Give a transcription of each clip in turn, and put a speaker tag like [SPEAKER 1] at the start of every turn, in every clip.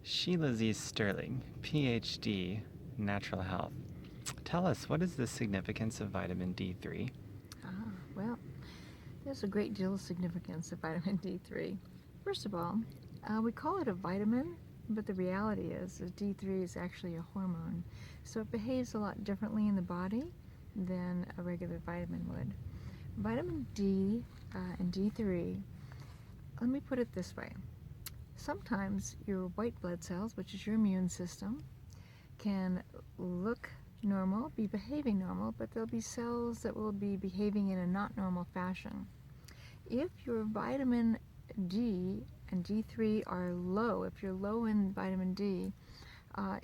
[SPEAKER 1] Sheila Z. Sterling, PhD, Natural Health. Tell us, what is the significance of vitamin D3?
[SPEAKER 2] Well, there's a great deal of significance of vitamin D3. First of all, we call it a vitamin, but the reality is that D3 is actually a hormone. So it behaves a lot differently in the body than a regular vitamin would. Vitamin D and D3, let me put it this way. Sometimes your white blood cells, which is your immune system, can look normal, be behaving normal, but there'll be cells that will be behaving in a not normal fashion. If your vitamin D and D3 are low, if you're low in vitamin D,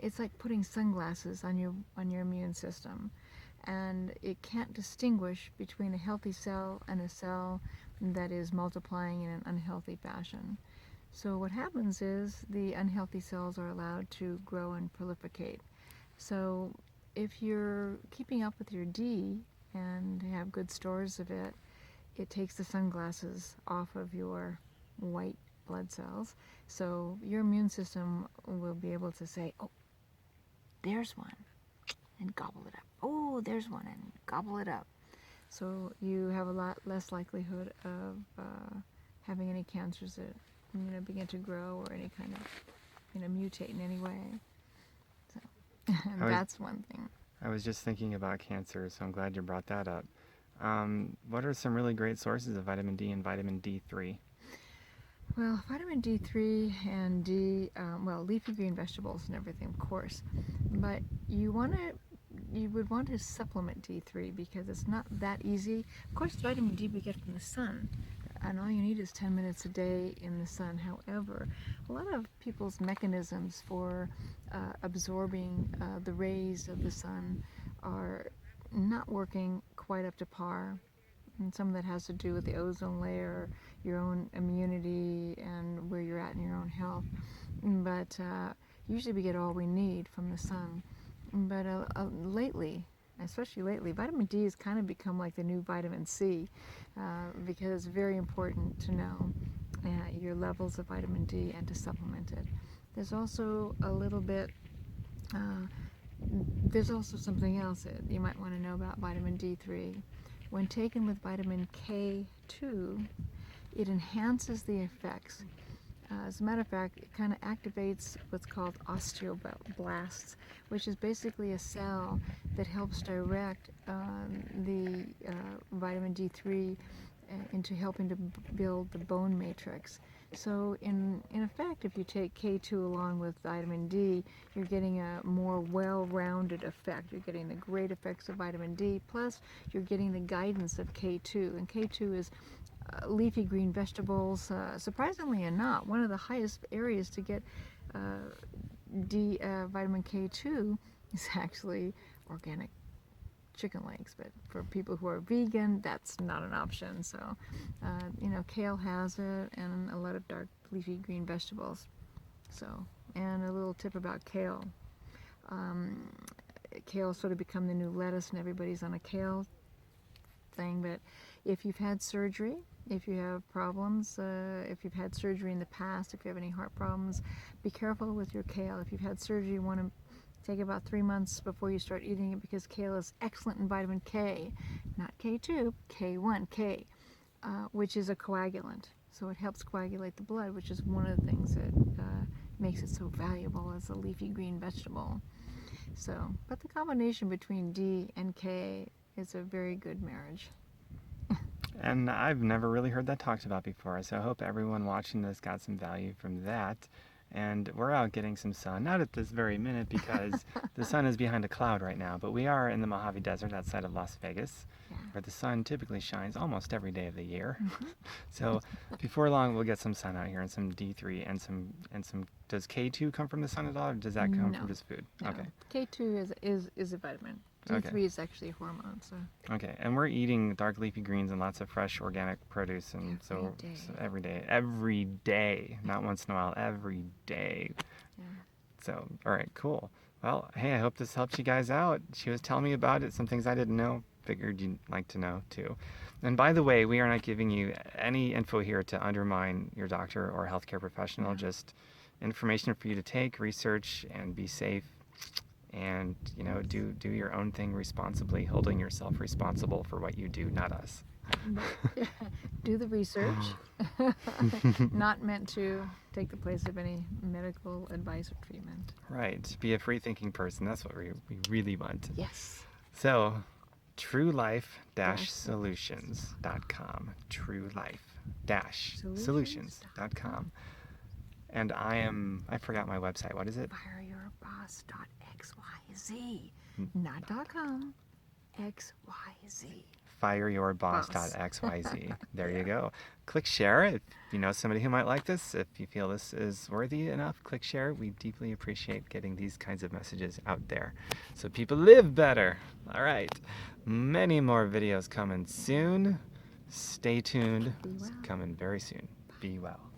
[SPEAKER 2] it's like putting sunglasses on your immune system, and it can't distinguish between a healthy cell and a cell that is multiplying in an unhealthy fashion. So what happens is the unhealthy cells are allowed to grow and proliferate. So if you're keeping up with your D and have good stores of it, it takes the sunglasses off of your white blood cells. So your immune system will be able to say, oh, there's one, and gobble it up. Oh, there's one, and gobble it up. So you have a lot less likelihood of having any cancers that begin to grow or any kind of mutate in any way. So that's one thing.
[SPEAKER 1] I was just thinking about cancer, so I'm glad you brought that up. What are some really great sources of vitamin D and vitamin D3?
[SPEAKER 2] Well, vitamin D3 and D, leafy green vegetables and everything, of course. But you would want to supplement D3 because it's not that easy. Of course, vitamin D we get from the sun, and all you need is 10 minutes a day in the sun. However, a lot of people's mechanisms for absorbing the rays of the sun are not working quite up to par. And some of that has to do with the ozone layer, your own immunity, and where you're at in your own health. But usually we get all we need from the sun. But lately, especially lately, vitamin D has kind of become like the new vitamin C because it's very important to know your levels of vitamin D and to supplement it. There's also a little bit, there's also something else that you might want to know about vitamin D3. When taken with vitamin K2, it enhances the effects. As a matter of fact, it kind of activates what's called osteoblasts, which is basically a cell that helps direct the vitamin D3 into helping to build the bone matrix. So in effect, if you take K2 along with vitamin D, you're getting a more well-rounded effect. You're getting the great effects of vitamin D, plus you're getting the guidance of K2. And K2 is leafy green vegetables. Surprisingly enough, one of the highest areas to get vitamin K2 is actually organic chicken legs, but for people who are vegan, that's not an option. So, kale has it, and a lot of dark leafy green vegetables. So, and a little tip about kale. Kale sort of become the new lettuce, and everybody's on a kale thing. But if you've had surgery, if you have problems, if you've had surgery in the past, if you have any heart problems, be careful with your kale. If you've had surgery, you want to take about 3 months before you start eating it because kale is excellent in vitamin K, not K2, K1, K, which is a coagulant. So it helps coagulate the blood, which is one of the things that makes it so valuable as a leafy green vegetable. So, but the combination between D and K is a very good marriage.
[SPEAKER 1] And I've never really heard that talked about before, so I hope everyone watching this got some value from that. And we're out getting some sun, not at this very minute because the sun is behind a cloud right now, but we are in the Mojave Desert outside of Las Vegas, where the sun typically shines almost every day of the year. So before long, we'll get some sun out here and some D3 and some. Does K2 come from the sun at all, or does that come from just food?
[SPEAKER 2] No. Okay. K2 is a vitamin. D3 is actually a hormone. So.
[SPEAKER 1] Okay, and we're eating dark leafy greens and lots of fresh organic produce, and so every day, not once in a while, every day. Yeah. So, all right, cool. Well, hey, I hope this helped you guys out. She was telling me about it, some things I didn't know. figured you'd like to know too. And by the way, we are not giving you any info here to undermine your doctor or healthcare professional,
[SPEAKER 2] No.
[SPEAKER 1] just information for you to take, research, and be safe. And do your own thing responsibly, holding yourself responsible for what you do, not us.
[SPEAKER 2] Do the research. Not meant to take the place of any medical advice or treatment.
[SPEAKER 1] Right. Be a free-thinking person. That's what we really want.
[SPEAKER 2] Yes.
[SPEAKER 1] So, TrueLife-Solutions.com. TrueLife-Solutions.com. And I forgot my website. What is it?
[SPEAKER 2] FireYourBoss.xyz. Not .com. XYZ.
[SPEAKER 1] FireYourBoss.xyz. There
[SPEAKER 2] Yeah.
[SPEAKER 1] you go. Click share if you know somebody who might like this. If you feel this is worthy enough, click share. We deeply appreciate getting these kinds of messages out there so people live better. All right. Many more videos coming soon. Stay tuned.
[SPEAKER 2] Be well.
[SPEAKER 1] Coming very soon. Be well.